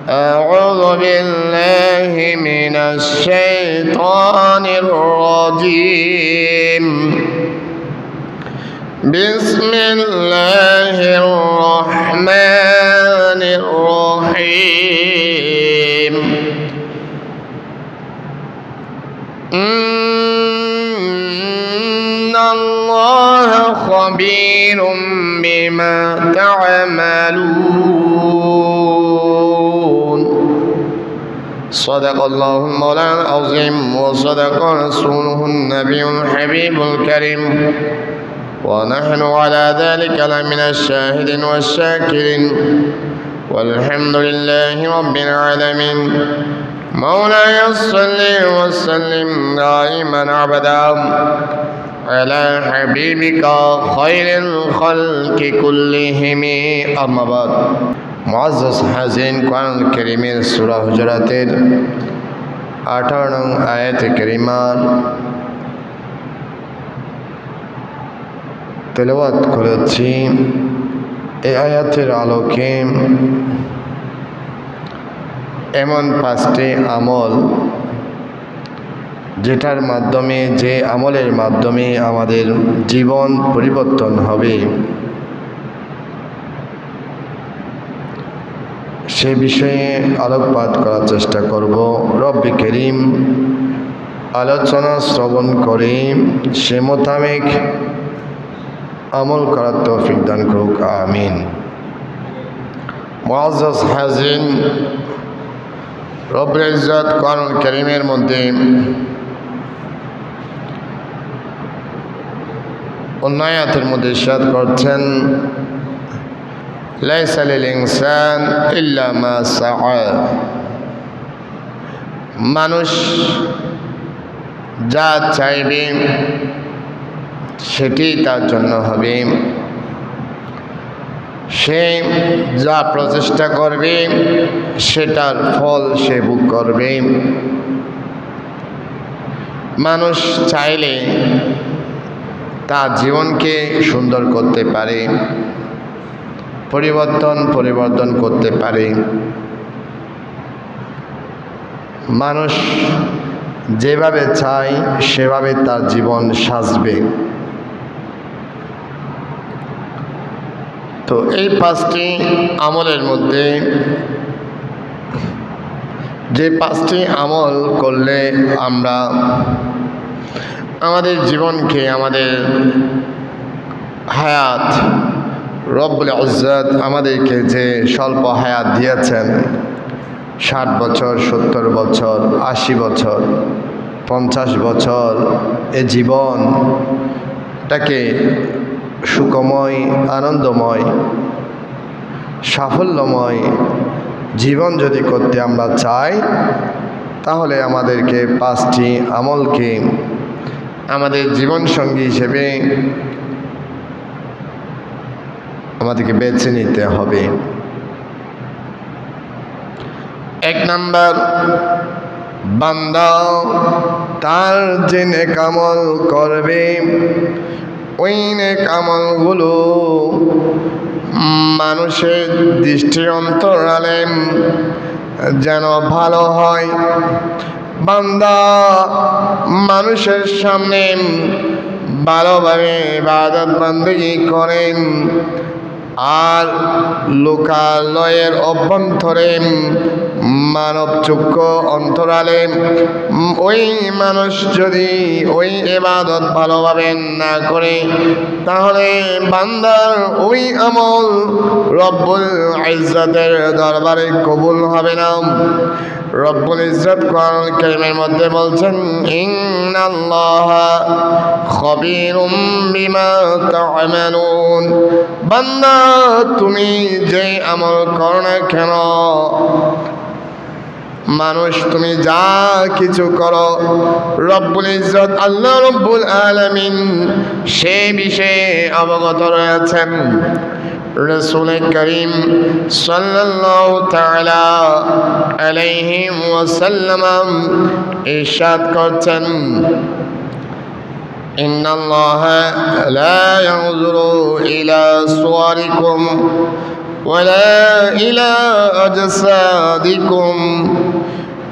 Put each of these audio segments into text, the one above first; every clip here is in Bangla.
أعوذ بالله من الشيطان الرجيم بسم الله الرحمن الرحيم إن الله خبير بما تعملون صدق الله المولانا العظيم وصدق رسوله النبي الحبيب الكريم ونحن على ذلك لمن الشاهدين والشاكرين والحمد لله رب العالمين مولاي صل وسلم دائما أبدا على حبيبك خير الخلق كلهم أما بعد মুআজ্জাজ হাজিরিন কোরআনুল কারীমের সূরা হুজুরাতের 18 নং আয়াতে কারিমা তেলাওয়াত করেছি। এই আয়াতের আলোকে এমন 5টি আমল যেটার মাধ্যমে যে আমলের মাধ্যমে আমাদের জীবন পরিবর্তন হবে সে বিষয়ে আলোকপাত করার চেষ্টা করব। রব্বে করিম আলোচনা শ্রবণ করে সে মোতাবেক আমল করার তৌফিক দান করুক, আমিন। মুআজ্জাজ হাজিরিন, রব্বুল ইজ্জত কোরআনুল কারীমের মধ্যে অন্য আয়াতের মধ্যে ইরশাদ করছেন লাইসা লিল ইনসান ইল্লা মা সাআ, মানুষ যা চাইবে সেটি তার জন্য হবে, সে যা প্রচেষ্টা করবে সেটার ফল সে ভোগ করবে। মানুষ চাইলে তার জীবনকে সুন্দর করতে পারে, পরিবর্তন করতে পারে। মানুষ যেভাবে চায় সেভাবে তার জীবন সাজবে। তো এই 5টি আমলের মধ্যে যে 5টি আমল করলে আমরা আমাদের জীবনকে, আমাদের হায়াত, রব্বুল ইজ্জত আমাদেরকে যে স্বল্প হায়াত দিয়েছেন 60 বছর, 70 বছর, 80 বছর, 50 বছর, এ জীবনটাকে সুখময়, আনন্দময়, সাফল্যময় জীবন যদি করতে আমরা চাই তাহলে আমাদেরকে 5টি আমলকে আমাদের জীবন সঙ্গী হিসেবে আমাদেরকে বেছে নিতে হবে। 1 নাম্বার, বান্দা তার যে নেক আমল করবে ওই নেক আমলগুলো মানুষের দৃষ্টি অন্তরালে যেন ভালো হয়। বান্দা মানুষের সামনে ভালোভাবে ইবাদত বন্দেগী করেন আর লোকালয়ের অভ্যন্তরে মানব চক্ষু অন্তরালে ওই মানুষ যদি ওই ইবাদত ভালোভাবে না করে তাহলে বান্দার ওই আমল রব্বুল ইজ্জতের দরবারে কবুল হবে না। রব্বুল ইজ্জত কোরআনুল কারীমের মধ্যে বলছেন ইন্নাল্লাহা খবীরুম বিমা তা'মালুন, বান্দা তুমি যে আমল করো না কেন, মানুষ তুমি যা কিছু করো, রব্বুল ইজ্জত আল্লাহ রব্বুল আলামিন সে বিষয়ে অবগত রয়েছেন। রাসূল করিম সাল্লাল্লাহু তাআলা আলাইহি ওয়াসাল্লাম ইরশাদ করছেন ইন্নাল্লাহা লা ইয়ানজুরু ইলা সুওয়ারিকুম ولا إلى أجسادكم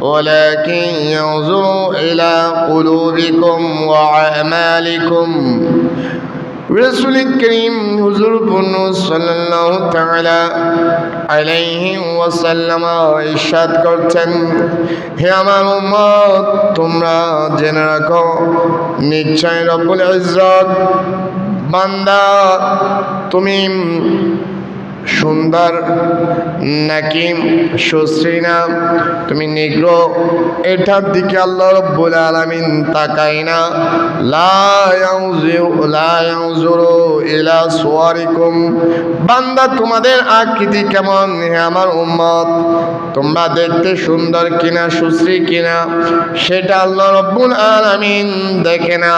ولكن ينظر إلى قلوبكم وأعمالكم رسول كريم হুজুর পূর্ণ সাল্লাল্লাহু তাআলা আলাইহি ওয়াসাল্লাম ইরশাদ করছেন, হে আমার উম্মত, তোমরা জেনে রাখো নিশ্চয় রব্বুল ইজ্জত বান্দা তুমি সুন্দর নাকি সুশ্রী না, তুমি নিগ্রো, এটার দিকে আল্লাহ রাব্বুল আলামিন তাকায় না। লা ইয়ানজুরু ইলা সুওয়ারিকুম, বান্দা তোমাদের আকৃতি কেমন হে আমার উম্মত, তোমরা দেখতে সুন্দর কিনা সুশ্রী কিনা সেটা আল্লাহ রাব্বুল আলামিন দেখে না।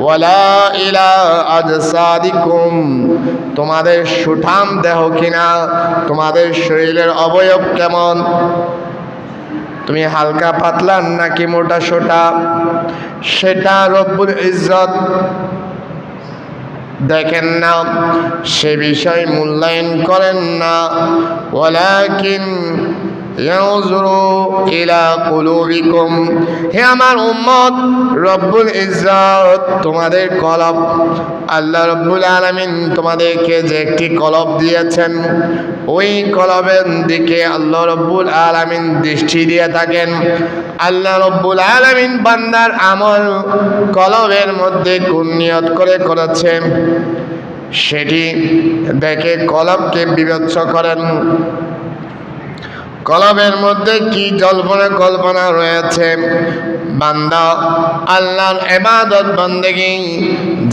ওয়ালা ইলা আজসাদিকুম, তোমাদের সুঠাম দেহ কিনা, তোমাদের শরীরের অবয়ব কেমন, তুমি হালকা পাতলা নাকি মোটা সোটা, সেটা রব্বুল ইজ্জত দেখেন না, সে বিষয় মূল্যায়ন করেন না। ওয়ালাকিন ইয়ানজুরু ইলা কুলুবিকুম, হে আমার উম্মত, রব্বুল ইজ্জত তোমাদের কলব, আল্লাহ রব্বুল আলামিন তোমাদেরকে যে একটি কলব দিয়েছেন, ওই কলবের দিকে আল্লাহ রব্বুল আলামিন দৃষ্টি দিয়ে থাকেন। আল্লাহ রব্বুল আলামিন বান্দার আমল কলবের মধ্যে কোন নিয়ত করে করেছে সেটি দেখে কলবকে বিবেচ্য করেন। কলবের মধ্যে কি জল্পনা কল্পনা রয়েছে, বান্দা আল্লাহর ইবাদত বন্দেগী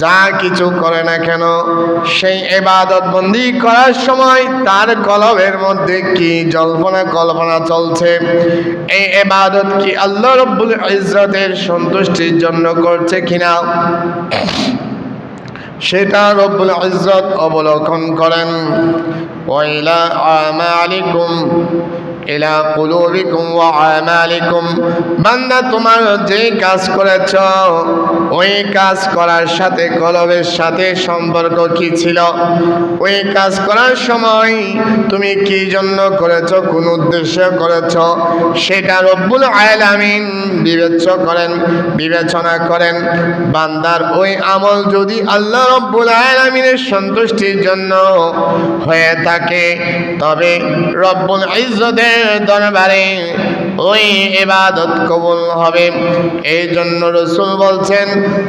যা কিছু করে না কেন, সেই ইবাদত বন্দেগী করার সময় তার কলবের মধ্যে কি জল্পনা কল্পনা চলছে, এই ইবাদত কি আল্লাহ রাব্বুল ইজ্জতের সন্তুষ্টির জন্য করছে কিনা, সেটা রব্বুল ইজ্জত অবলোকন করেন। ওয়াইলা আমালিকুম ইলা কুলুবিকুম ওয়া আমালিকুম, বান্দা তোমার যে কাজ করেছ ওই কাজ করার সাথে কলবের সাথে সম্পর্ক কি ছিল, ওই কাজ করার সময় তুমি কি জন্য করেছ, কোন উদ্দেশ্যে করেছ, সেটা রব্বুল আলামিন বিবেচনা করেন। বান্দার ওই আমল যদি আল্লাহ রব্বুল আলামিনের সন্তুষ্টির জন্য হয়ে থাকে, তবে রব্বুল ইজ্জতের দরবারে ওই ইবাদত কবুল হবে। এই জন্য রাসূল বলছেন,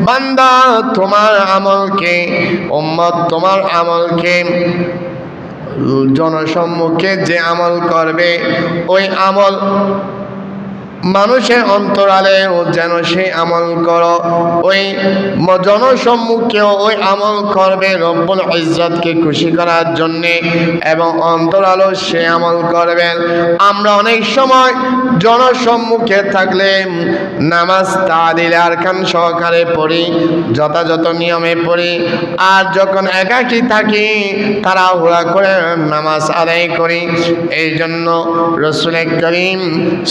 বান্দা তোমার আমলকে, উম্মত তোমার আমলকে জনসম্মুখে যে আমল করবে, ওই আমল মানুষের অন্তরালে যেন সেই আমল করো, ওই জনসম্মুখেও ওই আমল করবে রব্বুল ইজ্জতকে খুশি করার জন্যে, এবং অন্তরালেও সে আমল করবেন। আমরা অনেক সময় জনসম্মুখে থাকলে নামাজ তাদিল আরকান সহকারে পড়ি, যথাযথ নিয়মে পড়ি, আর যখন একাকী থাকি তাড়াহুড়া করে নামাজ আদায় করি। এই জন্য রাসূল করিম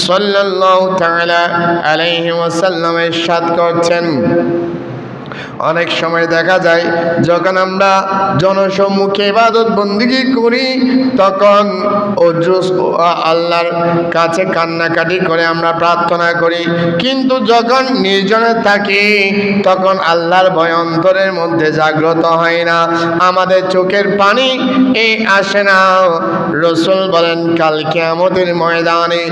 সাল্লাল্লাহু তাআলা আলাইহি ওয়াসাল্লাম ইরশাদ করছেন, অনেক সময় দেখা যায় যখন আমরা জনসম্মুখে ইবাদত বন্দেগী করি তখন আল্লাহর কাছে কান্নাকাটি করে আমরা প্রার্থনা করি, কিন্তু যখন নির্জনে থাকি তখন আল্লাহর ভয় অন্তরের মধ্যে জাগ্রত হয় না, আমাদের চোখের পানি আসে না। রাসূল বলেন, কাল কিয়ামতের ময়দানে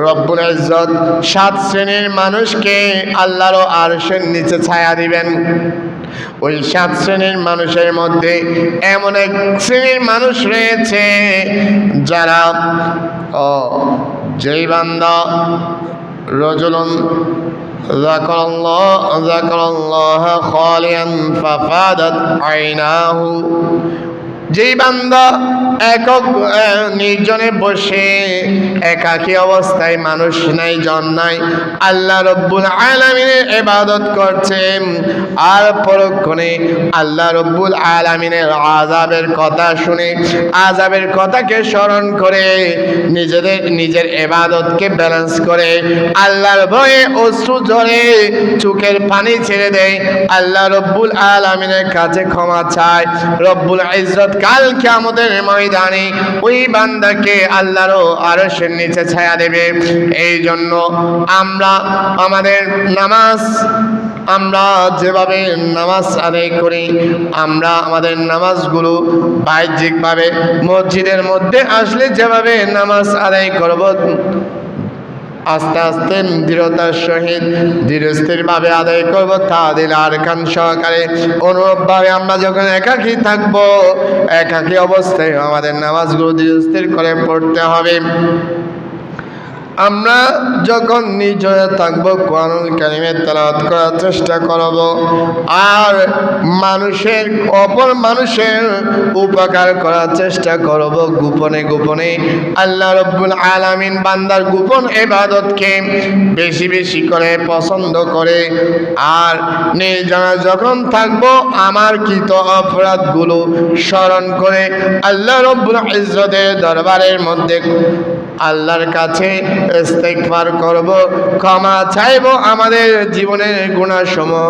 রব্বুল ইজ্জত 7 শ্রেণীর মানুষকে আল্লাহর আরশের নিচে ছায়া দিবেন। ওই 7 শ্রেণীর মানুষের মধ্যে এমন এক শ্রেণীর মানুষ রয়েছে যারা যেই বান্দা রজুলুন যাকারাল্লাহ খালিয়ান ফাফাদাত আইনাহু, যেই বান্দা একক নির্জনে বসে একাকী অবস্থায়, মানুষ নাই জন নাই, আল্লাহ রব্বুল আলামিনের ইবাদত করছে, আর পরক্ষণে আল্লাহ রব্বুল আলামিনের আযাবের কথা শুনে আযাবের কথাকে স্মরণ করে নিজের ইবাদতকে ব্যালেন্স করে আল্লাহর ভয়ে অশ্রু ঝরে চোখের পানি ছেড়ে দেয়, আল্লাহ রব্বুল আলামিনের কাছে ক্ষমা চায়, রব্বুল ইজ্জত কাল কিয়ামতের ময়দানে ওই বান্দাকে আল্লাহর আরশের নিচে ছায়া দেবে। এই জন্য আমরা আমাদের নামাজ, আমরা যেভাবে নামাজ আদায় করি, আমরা আমাদের নামাজগুলো বাহ্যিকভাবে মসজিদের মধ্যে আসলে যেভাবে নামাজ আদায় করব, আস্তে আস্তে দৃঢ়তার সহিত ধীরস্থিরভাবে আদায় করব, তাদের আরকান সহকারে। অনুরূপভাবে আমরা যখন একাকী থাকবো, একাকী অবস্থায় আমাদের নামাজগুলো ধীরস্থির করে পড়তে হবে। আমরা যখন নিজে থাকবো, কোরআনুল কারীমের তেলাওয়াত করার চেষ্টা করব, আর অপর মানুষের উপকার করার চেষ্টা করব গোপনে গোপনে। আল্লাহ রাব্বুল আলামিন বান্দার গোপন ইবাদতকে বেশি বেশি করে পছন্দ করে। আর নির্জনে যখন থাকবো, আমার কৃত অপরাধগুলো স্মরণ করে আল্লাহ রাব্বুল ইজ্জতের দরবারের মধ্যে আল্লাহর কাছে ইস্তিগফার করব, ক্ষমা চাইব, আমাদের জীবনের গুনাহসমূহ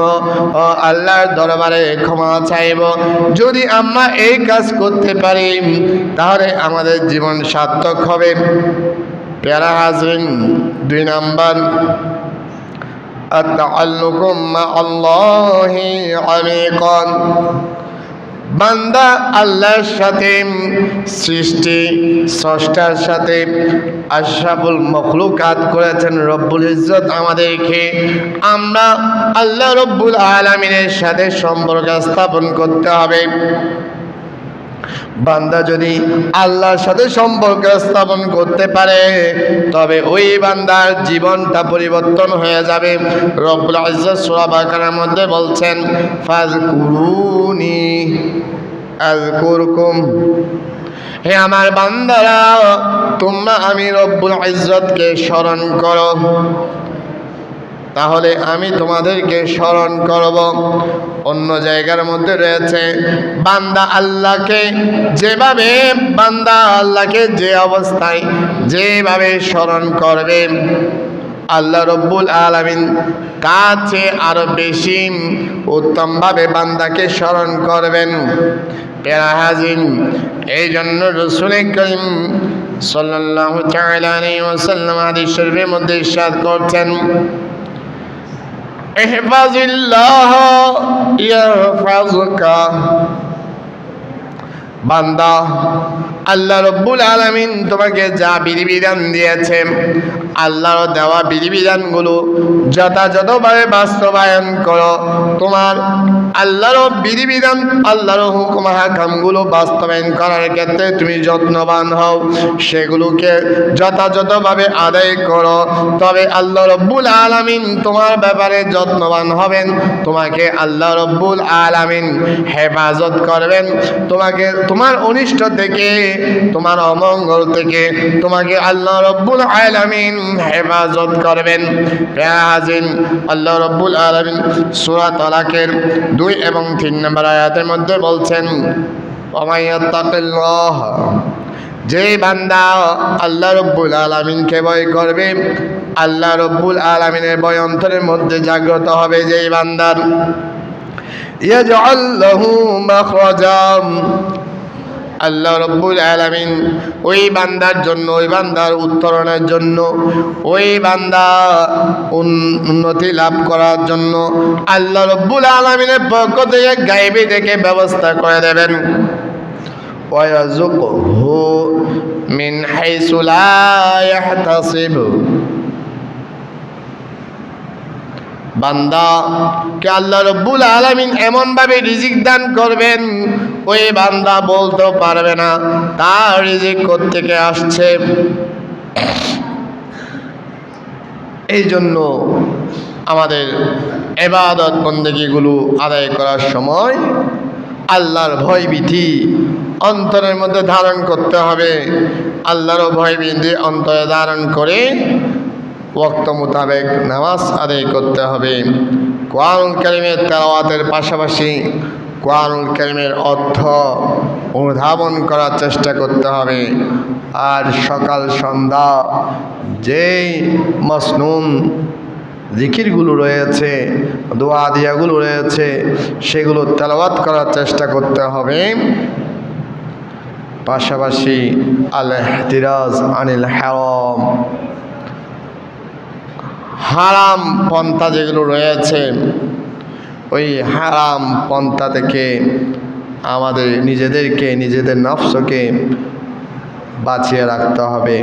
আল্লাহর দরবারে ক্ষমা চাইব। যদি আমরা এই কাজ করতে পারি, তাহলে আমাদের জীবন সার্থক হবে। প্যারা হাজরিন, 2 নাম্বার, আত-তাআল্লুকু মা'আল্লাহি আমিকান। বান্দা আল্লাহর সাথে, সৃষ্টি স্রষ্টার সাথে, আশরাফুল মখলুকাত করেছেন রব্বুল ইজ্জত আমাদেরকে। আমরা আল্লাহ রব্বুল আলামিনের সাথে সম্পর্ক স্থাপন করতে হবে। বান্দা যদি আল্লাহর সাথে সম্পর্ক স্থাপন করতে পারে, তবে ওই বান্দার জীবনটা পরিবর্তন হয়ে যাবে। রব্বুল ইজ্জত সূরা বাকারার মধ্যে বলছেন, ফাযকুরুনি আযকুরকুম। হে আমার বান্দারা, তোমরা আমি রব্বুল ইজ্জতকে স্মরণ করো, তাহলে আমি তোমাদেরকে স্মরণ করব। অন্য জায়গার মধ্যে রয়েছে, বান্দা আল্লাহকে যে অবস্থায় যেভাবে স্মরণ করবে, আল্লাহ রব্বুল আলামিন কাছে আরো বেশি উত্তমভাবে বান্দাকে স্মরণ করবেন। প্যারা হাজির, এই জন্য রাসূল করিম সাল্লাল্লাহু তাআলা আলাইহি ওয়াসাল্লাম হাদিস শরীফের মধ্যে ইরশাদ করছেন, ইহফাজিল্লাহ ইয়াহফাজুকা। বান্দা, আল্লাহ রব্বুল আলামিন তোমাকে যা বিধিবিধান দিয়েছেন, আল্লাহর দেওয়া বিধিবিধানগুলো যথাযথভাবে বাস্তবায়ন করো। তোমার আল্লাহর বিধিবিধান, আল্লাহর হুকুম হাকামগুলো বাস্তবায়ন করার ক্ষেত্রে তুমি যত্নবান হও, সেগুলোকে যথাযথভাবে আদায় করো, তবে আল্লাহ রব্বুল আলামিন তোমার ব্যাপারে যত্নবান হবেন। তোমাকে আল্লাহ রব্বুল আলামিন হেফাজত করবেন, তোমাকে তোমার অনিষ্ট থেকে, তোমার অমঙ্গল থেকে তোমাকে আল্লাহ রব্বুল আলামিন হেফাজত করবেন। হাজির, আল্লাহ রব্বুল আলামিন সূরা তালাকের 2 এবং 3 নম্বর আয়াতের মধ্যে বলছেন, ওয়ামাইয়াত্তাকিল্লাহ। যে বান্দা আল্লাহ রব্বুল আলামিনকে ভয় করবে, আল্লাহ রব্বুল আলামিনের ভয় অন্তরের মধ্যে জাগ্রত হবে, যেই বান্দার, ইয়াজআল লাহু মাখরাজা। আল্লাহ রব্বুল আলামিন ওই বান্দার জন্য, ওই বান্দার উত্তরণের জন্য, ওই বান্দা উন্নতি লাভ করার জন্য আল্লাহ রব্বুল আলামিনের পক্ষ থেকে গায়েবী থেকে ব্যবস্থা করে দেবেন। ওয়ায়াযুকহু মিন হাইসু লা ইয়াহতাসিব। বান্দাকে আল্লাহ রব্বুল আলামিন এমনভাবে রিজিক দান করবেন, ওই বান্দা বলতে পারবে না তার রিজিক কোত্থেকে আসছে। এই জন্য আমাদের ইবাদত বন্দেগীগুলো আদায় করার সময় আল্লাহর ভয়ভীতি অন্তরের মধ্যে ধারণ করতে হবে। আল্লাহর ভয়ভীতি অন্তরে ধারণ করে ওয়াক্ত মোতাবেক নামাজ আদায় করতে হবে। কোরআনুল কারীমের তেলাওয়াতের পাশাপাশি কোরআনুল কারীমের অর্থ অনুধাবন করার চেষ্টা করতে হবে। আর সকাল সন্ধ্যা যেই মসনুন জিকিরগুলো রয়েছে, দোয়া দিয়াগুলো রয়েছে, সেগুলো তেলাওয়াত করার চেষ্টা করতে হবে। পাশাপাশি আল ইহতিরাজ আনিল হারাম, হারাম পন্থা যেগুলো রয়েছে ওই হারাম পন্থা থেকে আমাদের নিজেদের নফসকে বাঁচিয়ে রাখতে হবে।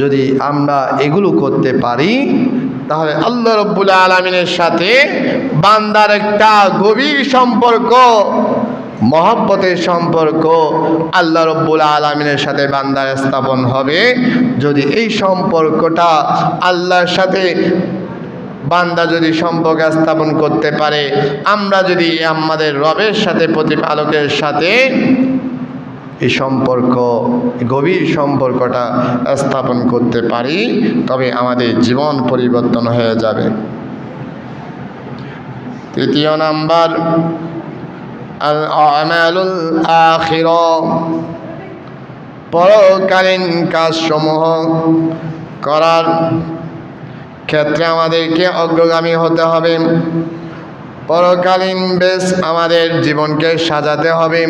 যদি আমরা এগুলো করতে পারি তাহলে আল্লাহ রাব্বুল আলামিনের সাথে বান্দার একটা গভীর সম্পর্ক, মহব্বতের সম্পর্ক আল্লাহ রাব্বুল আলামিনের সাথে বান্দার স্থাপন হবে। যদি এই সম্পর্কটা আল্লাহর সাথে বান্দা যদি সম্পর্ক স্থাপন করতে পারে, আমরা যদি আমাদের রবের সাথে, প্রতিপালকের সাথে এই সম্পর্ক, গভীর সম্পর্কটা স্থাপন করতে পারি, তবে আমাদের জীবন পরিবর্তন হয়ে যাবে। তৃতীয় নাম্বার, আল আমালুল আখিরা, পরকালীন কাজসমূহ করার ক্ষেত্রে আমাদেরকে অগ্রগামী হতে হবে। পরকালীন বেশ আমাদের জীবনকে সাজাতে হবে,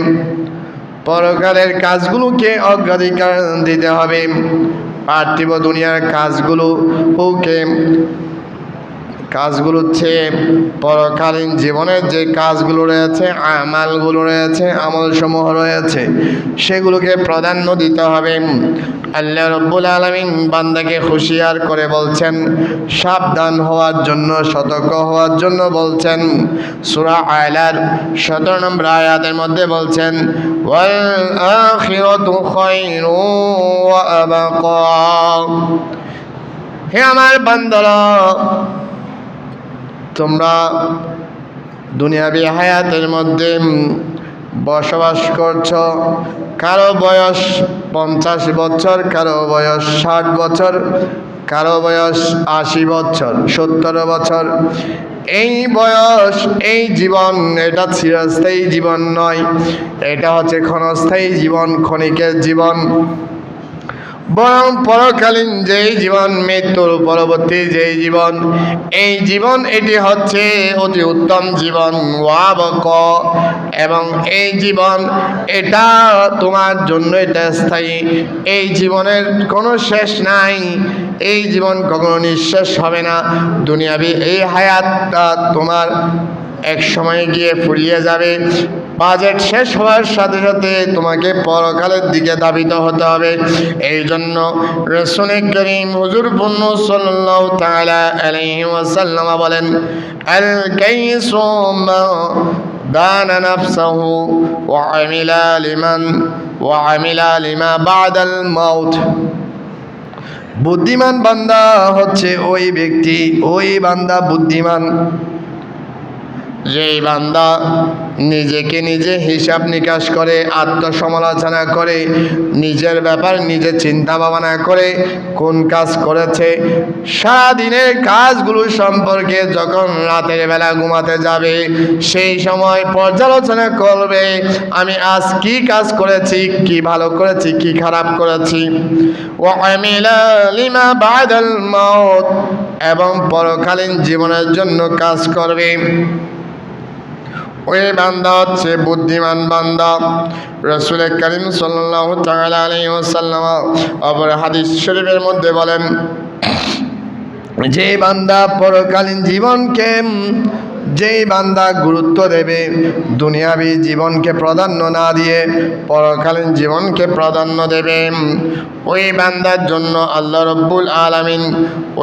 পরকালের কাজগুলোকে অগ্রাধিকার দিতে হবে। পার্থিব দুনিয়ার কাজগুলো হচ্ছে পরকালীন জীবনের যে কাজগুলো রয়েছে, আমালগুলো রয়েছে, আমলসমূহ রয়েছে, সেগুলোকে প্রাধান্য দিতে হবে। আল্লাহ রাব্বুল আলামিন বান্দাকে হুঁশিয়ার করে বলছেন, সাবধান হওয়ার জন্য, সতর্ক হওয়ার জন্য বলছেন। সূরা আলার 17 নম্বর আয়াতের মধ্যে বলছেন, ওয়াল আখিরাতু খায়রুন ওয়া আবকা। হে আমার বান্দারা, তোমরা দুনিয়াবি হায়াতের মধ্যে বসবাস করছ। কারো বয়স 50 বছর, কারো বয়স 60 বছর, কারো বয়স 80 বছর, 70 বছর। এই বয়স, এই জীবন, এটা চিরস্থায়ী জীবন নয়, এটা হচ্ছে ক্ষণস্থায়ী জীবন, ক্ষণিকের জীবন। বরং পরকালীন যেই জীবন, মৃত্যুর পরবর্তী যেই জীবন, এই জীবন এটি হচ্ছে অতি উত্তম জীবন। ওয়াবক, এবং এই জীবন এটা তোমার জন্য এটা স্থায়ী। এই জীবনের কোনো শেষ নাই, এই জীবন কখনো নিঃশেষ হবে না। দুনিয়াবি এই হায়াতটা তোমার এক সময় গিয়ে ফুরিয়ে যাবে। বাজেট শেষ হওয়ার সাথে সাথে তোমাকে পরকালের দিকে ধাবিত হতে হবে। এই জন্য রাসূল করিম হুজুর পূর্ণ সাল্লাল্লাহু তাআলা আলাইহি ওয়াসাল্লাম বলেন, আল কাইসু মান দানা নাফসাহু ওয়া আমিলা লিমা বাদাল মাউত। বুদ্ধিমান বান্দা হচ্ছে ওই ব্যক্তি, ওই বান্দা বুদ্ধিমান যেই বান্দা নিজেকে নিজে হিসাব নিকাশ করে, আত্মসমালোচনা করে, নিজের ব্যাপার নিজে চিন্তা ভাবনা করে কোন কাজ করেছে, সারাদিনের কাজগুলো সম্পর্কে যখন রাতের বেলা ঘুমাতে যাবে সেই সময় পর্যালোচনা করবে, আমি আজ কি কাজ করেছি, কি ভালো করেছি, কি খারাপ করেছি। ওয়া আমিলা লিমা বাদাল মাউত, এবং পরকালীন জীবনের জন্য কাজ করবে। ওই বান্দা হচ্ছে বুদ্ধিমান বান্দা। রাসূল করিম সাল্লাল্লাহু তাআলা আলাইহি ওয়াসাল্লাম অপর হাদিস শরীফের মধ্যে বলেন, যে বান্দা পরকালীন জীবনকে, যেই বান্দা গুরুত্ব দেবে, দুনিয়াবি জীবনকে প্রাধান্য না দিয়ে পরকালীন জীবনকে প্রাধান্য দেবে, ওই বান্দার জন্য আল্লাহ রাব্বুল আলামিন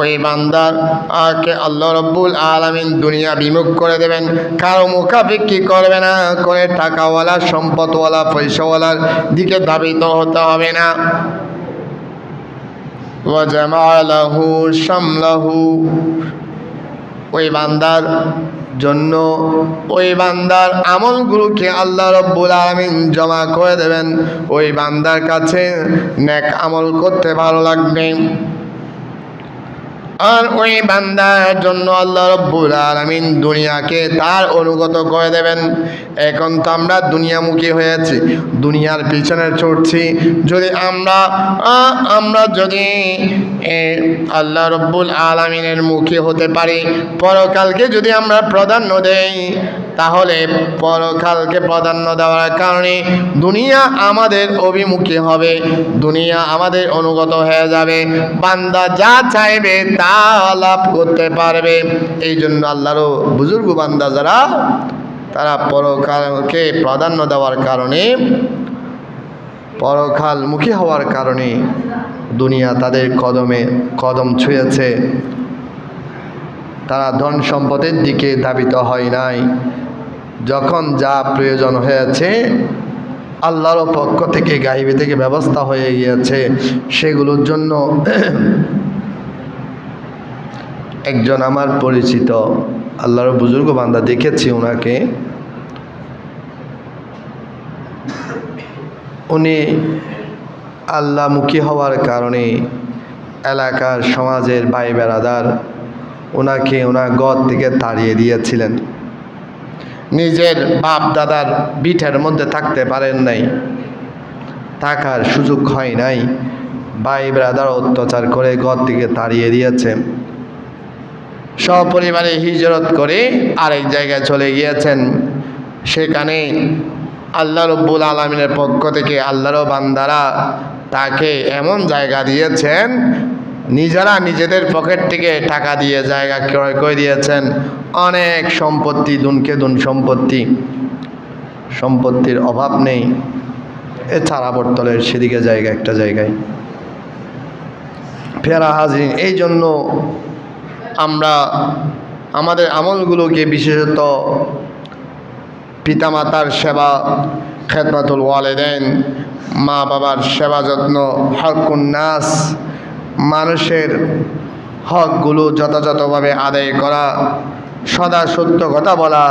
ওই বান্দাকে আল্লাহ রাব্বুল আলামিন দুনিয়া বিমুখ করে দেবেন। কারো মুখাপেক্ষী করবে না, করে টাকাওয়ালা, সম্পদওয়ালা, পয়সাওয়ালার দিকে ধাবিত হতে হবে না। ওয়া জামালাহু শামলাহু, ওই বান্দার জন্য ওই বান্দার আমলগুলোকে আল্লাহ রাব্বুল আলামিন জমা করে দেবেন। ওই বান্দার কাছে নেক আমল করতে ভালো লাগবে, আর ওই বান্দার জন্য আল্লাহ রাব্বুল আলামিন দুনিয়াকে তার অনুগত করে দেবেন। এখন তো আমরা দুনিয়ামুখী হয়েছি, দুনিয়ার পিছনে ছুটছি। যদি আমরা যদি আল্লাহ রাব্বুল আলামিনের মুখী হতে পারি, পরকালকে যদি আমরা প্রাধান্য দেই, তাহলে পরকালকে প্রাধান্য দেওয়ার কারণে দুনিয়া আমাদের অভিমুখী হবে, দুনিয়া আমাদের অনুগত হয়ে যাবে, বান্দা যা চাইবে তা লাভ করতে পারবে। এই জন্য আল্লাহরও বুজুর্গ বান্দা যারা, তারা পরকালকে প্রাধান্য দেওয়ার কারণে, পরকালমুখী হওয়ার কারণে দুনিয়া তাদের কদমে কদম ছুঁয়েছে। তারা ধন সম্পদের দিকে ধাবিত হয় নাই। যখন যা প্রয়োজন হয়েছে আল্লাহর পক্ষ থেকে, গায়বে থেকে ব্যবস্থা হয়ে গিয়েছে, সেগুলোর জন্য একজন আমার পরিচিত আল্লাহর বুজুর্গ বান্দা, দেখেছি ওনাকে, উনি আল্লাহমুখী হওয়ার কারণে এলাকার সমাজের ভাই বেরাদার ওনাকে ওনার ঘর থেকে তাড়িয়ে দিয়েছিলেন। নিজের বাপ দাদার ভিটের মধ্যে থাকতে পারেন নাই, থাকার সুযোগ হয় নাই, ভাই বেরাদার অত্যাচার করে ঘর থেকে তাড়িয়ে দিয়েছে। সপরিবারে হিজরত করে আরেক জায়গায় চলে গিয়েছেন। সেখানে আল্লাহ রব্বুল আলামিনের পক্ষ থেকে আল্লাহর বান্দারা তাকে এমন জায়গা দিয়েছেন, নিজেরা নিজেদের পকেট থেকে টাকা দিয়ে জায়গা ক্রয় করে দিয়েছেন। অনেক সম্পত্তি, দুনকে দুন সম্পত্তি, সম্পত্তির অভাব নেই। এছাড়া বর্তলের সেদিকে জায়গা, একটা জায়গায়। ফেরা হাজির, এই জন্য আমরা আমাদের আমলগুলোকে বিশেষত পিতামাতার সেবা, খেদমাতুল ওয়ালিদাইন, মা বাবার সেবা যত্ন, হকুন নাস, মানুষের হকগুলো যথাযথভাবে আদায় করা, সদা সত্য কথা বলা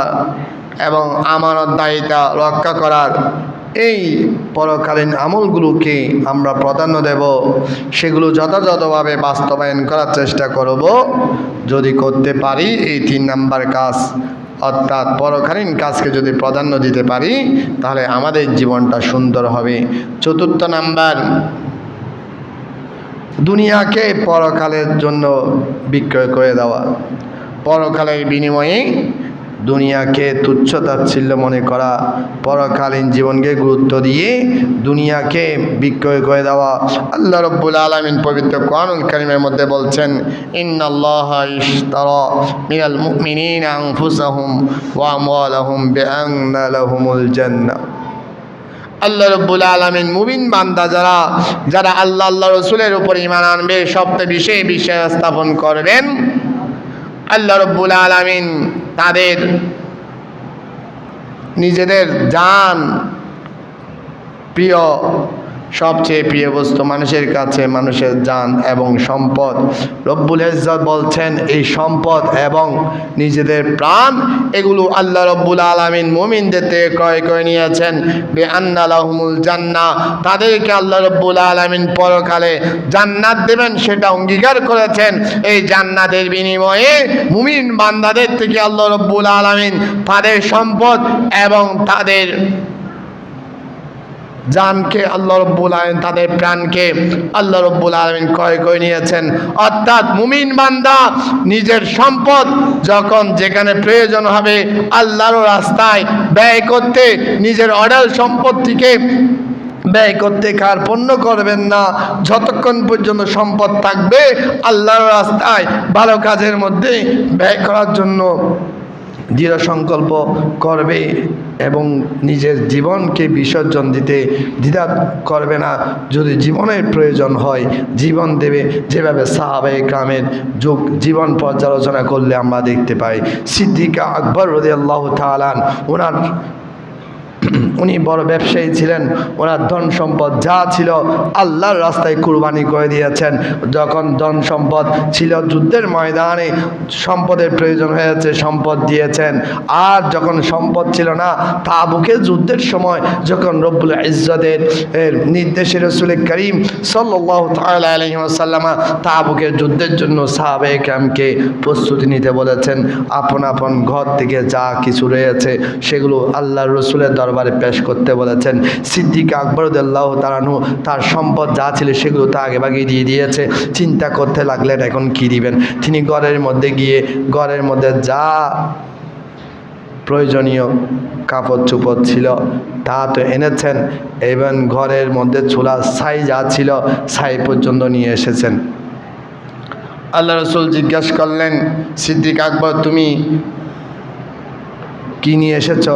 এবং আমানত দায়িত্ব রক্ষা করার, এই পরকালীন আমলগুলোকে আমরা প্রাধান্য দেব। সেগুলো যথাযথভাবে বাস্তবায়ন করার চেষ্টা করব। যদি করতে পারি এই 3 নাম্বার কাজ, অর্থাৎ পরকালীন কাজকে যদি প্রাধান্য দিতে পারি, তাহলে আমাদের জীবনটা সুন্দর হবে। 4 নাম্বার, দুনিয়াকে পরকালের জন্য বিক্রয় করে দেওয়া, পরকালের বিনিময়ে দুনিয়াকে তুচ্ছ তাচ্ছিল্য মনে করা, পরকালীন জীবনকে গুরুত্ব দিয়ে দুনিয়াকে বিক্রয় করে দেওয়া। আল্লাহ রব্বুল আলামিন পবিত্র কোরআনুল কারীমের মধ্যে বলছেন, ইন্নাল্লাহা ইশতারা মিনাল মুমিনিনা আনফুসাহুম ওয়া আমওয়ালাহুম বিআন্না লাহুমুল জান্নাহ। আল্লাহ রব্বুল আলামিন মুমিন বান্দা যারা আল্লাহ রসুলের উপর ঈমান আনবে, সপ্ত বিষয়ে বিশ্বাস স্থাপন করবেন, আল্লাহ রব্বুল আলামিন তাদের নিজেদের জান, প্রিয়, সবচেয়ে প্রিয় বস্তু মানুষের কাছে মানুষের জান এবং সম্পদ। রব্বুল ইজ্জত বলছেন এই সম্পদ এবং নিজেদের প্রাণ, এগুলো আল্লাহ রব্বুল আলামিন মুমিনদের থেকে ক্রয় করে নিয়েছেন। বিআন্না লাহুমুল জান্নাহ, তাদেরকে আল্লাহ রব্বুল আলামিন পরকালে জান্নাত দেবেন, সেটা অঙ্গীকার করেছেন। এই জান্নাতের বিনিময়ে মুমিন বান্দাদের থেকে আল্লাহ রব্বুল আলামিন তাদের সম্পদ এবং তাদের জানকে, আল্লাহ রব্বুল আলামিন তাদের প্রাণকে আল্লাহ রব্বুল আলামিন ক্রয় করে নিয়েছেন। অর্থাৎ মুমিন বান্দা নিজের সম্পদ যখন যেখানে প্রয়োজন হবে আল্লাহর রাস্তায় ব্যয় করতে, নিজের অঢেল সম্পত্তিকে ব্যয় করতে কার্পণ্য করবেন না। যতক্ষণ পর্যন্ত সম্পদ থাকবে আল্লাহর রাস্তায় ভালো কাজের মধ্যে ব্যয় করার জন্য দৃঢ় সংকল্প করবে এবং নিজের জীবনকে বিসর্জন দিতে দ্বিধা করবে না। যদি জীবনের প্রয়োজন হয় জীবন দেবে, যেভাবে সাহাবায়ে কেরামের যুগ জীবন পর্যালোচনা করলে আমরা দেখতে পাই। সিদ্দিক আকবর রাদিয়াল্লাহু তাআলা উনি বড় ব্যবসায়ী ছিলেন, ওনার ধন সম্পদ যা ছিল আল্লাহর রাস্তায় কুরবানি করে দিয়েছেন। যখন ধন সম্পদ ছিল যুদ্ধের ময়দানে সম্পদের প্রয়োজন হয়েছে, সম্পদ দিয়েছেন। আর যখন সম্পদ ছিল না, তাবুকের যুদ্ধের সময় যখন রব্বুল ইজ্জতের নির্দেশে রাসূল করিম সাল্লাল্লাহু তাআলা আলাইহি ওয়াসাল্লাম তাবুকের যুদ্ধের জন্য সাহাবায়ে কেরামকে প্রস্তুতি নিতে বলেছেন। আপন আপন ঘর থেকে যা কিছু রয়েছে সেগুলো আল্লাহর রাসূলের দরবারে পেশ করতে বলেছেন। সিদ্দিক আকবর রাদিয়াল্লাহু তাআলা আনহু তার সম্পদ যা ছিল সেগুলো তা আগে ভাগে দিয়ে দিয়েছে। চিন্তা করতে লাগলেন এখন কি দিবেন। তিনি ঘরের মধ্যে গিয়ে ঘরের মধ্যে যা প্রয়োজনীয় কাপড় চোপড় ছিল তা তো এনেছেন, এবং ঘরের মধ্যে চুলা ছাই যা ছিল ছাই পর্যন্ত নিয়ে এসেছেন। আল্লাহ রসুল জিজ্ঞাসা করলেন, সিদ্দিক আকবর তুমি কি নিয়ে এসেছ?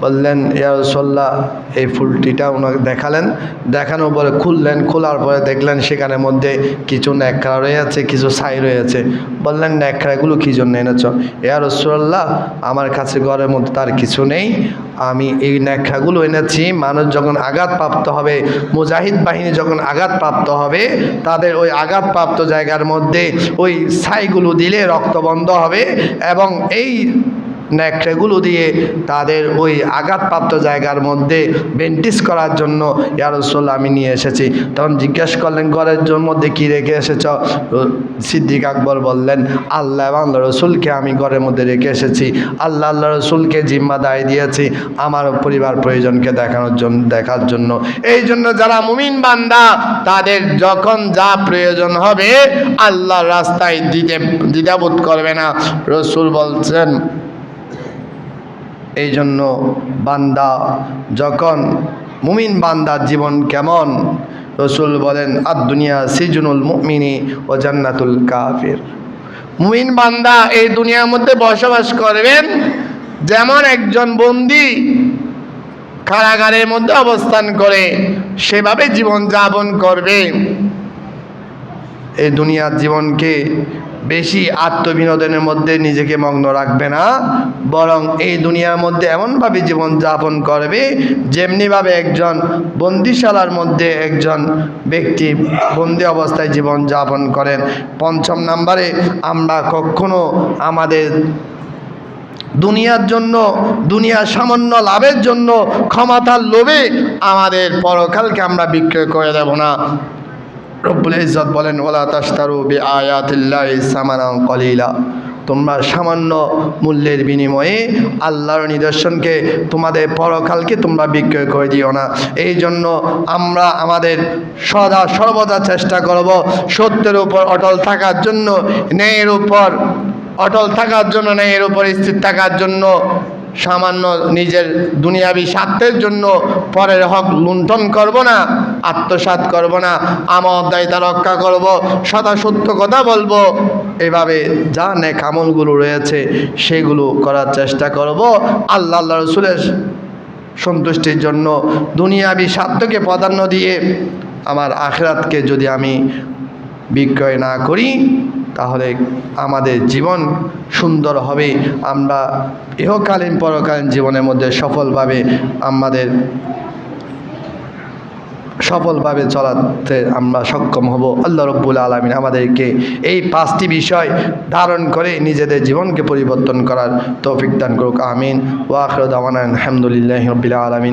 বললেন, ইয়া রাসূলুল্লাহ, এই ফুলটিটা ওনাকে দেখালেন, দেখানোর পরে খুললেন, খোলার পরে দেখলেন সেখানের মধ্যে কিছু ন্যাকড়া রয়েছে, কিছু ছাই রয়েছে। বললেন, ন্যাকড়াগুলো কী জন্য এনেছ? ইয়া রাসূলুল্লাহ, আমার কাছে ঘরের মধ্যে তার কিছু নেই, আমি এই ন্যাকড়াগুলো এনেছি মানুষ যখন আঘাতপ্রাপ্ত হবে, মুজাহিদ বাহিনী যখন আঘাতপ্রাপ্ত হবে, তাদের ওই আঘাতপ্রাপ্ত জায়গার মধ্যে ওই ছাইগুলো দিলে রক্ত বন্ধ হবে, এবং এই ন্যাকড়াগুলো দিয়ে তাদের ওই আঘাতপ্রাপ্ত জায়গার মধ্যে ব্যান্ডেজ করার জন্য ইয়া রাসূলুল্লাহ আমি নিয়ে এসেছি। তখন জিজ্ঞাসা করলেন, ঘরের মধ্যে কী রেখে এসেছ? সিদ্দিক আকবর বললেন, আল্লাহ এবং আল্লাহ রসুলকে আমি ঘরের মধ্যে রেখে এসেছি। আল্লাহ রসুলকে জিম্মাদারি দিয়েছি আমার পরিবার প্রয়োজনকে দেখার জন্য। এই জন্য যারা মুমিন বান্দা তাদের যখন যা প্রয়োজন হবে আল্লাহর রাস্তায় দ্বিধাবোধ করবে না। রসুল বলছেন, এই জন্য বান্দা যখন মুমিন বান্দার জীবন কেমন? রসুল বলেন, আদ-দুনিয়া সিজনুল মুমিনি ও জান্নাতুল কাফির। মুমিন বান্দা এই দুনিয়ার মধ্যে বসবাস করবেন যেমন একজন বন্দী কারাগারের মধ্যে অবস্থান করে সেভাবে জীবন যাপন করবে। এই দুনিয়ার জীবনকে বেশি আত্মবিনোদনের মধ্যে নিজেকে মগ্ন রাখবে না, বরং এই দুনিয়ার মধ্যে এমনভাবে জীবন যাপন করবে যেমনিভাবে একজন বন্দিশালার মধ্যে একজন ব্যক্তি বন্দি অবস্থায় জীবন যাপন করেন। ৫ম নম্বরে, আমরা কখনো আমাদের দুনিয়ার জন্য, দুনিয়ার সামান্য লাভের জন্য, ক্ষমতার লোভে আমাদের পরকালকে আমরা বিক্রয় করে দেব না। রব্বুল ইজ্জত বলেন, ওয়ালা তাশতারু বিআয়াতিল্লাহি সামানান কলিলা, তোমরা সামান্য মূল্যের বিনিময়ে আল্লাহর নিদর্শনকে, তোমাদের পরকালকে তোমরা বিক্রয় করে দিও না। এই জন্য আমরা আমাদের সর্বদা চেষ্টা করব সত্যের উপর অটল থাকার জন্য, ন্যায়ের উপর অটল থাকার জন্য, ন্যায়ের উপর স্থির থাকার জন্য। সামান্য নিজের দুনিয়াবি স্বার্থের জন্য পরের হক লুণ্ঠন করব না, আত্মসাৎ করব না, আমার দায়িত্ব রক্ষা করব, সদা সত্য কথা বলবো। এভাবে যা নেক আমলগুলো রয়েছে সেগুলো করার চেষ্টা করব আল্লাহ রসুলের সন্তুষ্টির জন্য। দুনিয়াবি স্বার্থকে প্রাধান্য দিয়ে আমার আখিরাতকে যদি আমি বিক্রয় না করি তাহলে আমাদের জীবন সুন্দর হবে। আমরা ইহকালীন পরকালীন জীবনের মধ্যে সফলভাবে চলাতে আমরা সক্ষম হব। আল্লাহ রব্বুল আলামিন আমাদেরকে এই 5টি বিষয় ধারণ করে নিজেদের জীবনকে পরিবর্তন করার তৌফিক দান করুক। আমিন। ওয়া আখিরু দাওয়ানা আলহামদুলিল্লাহি রাব্বিল আলামিন।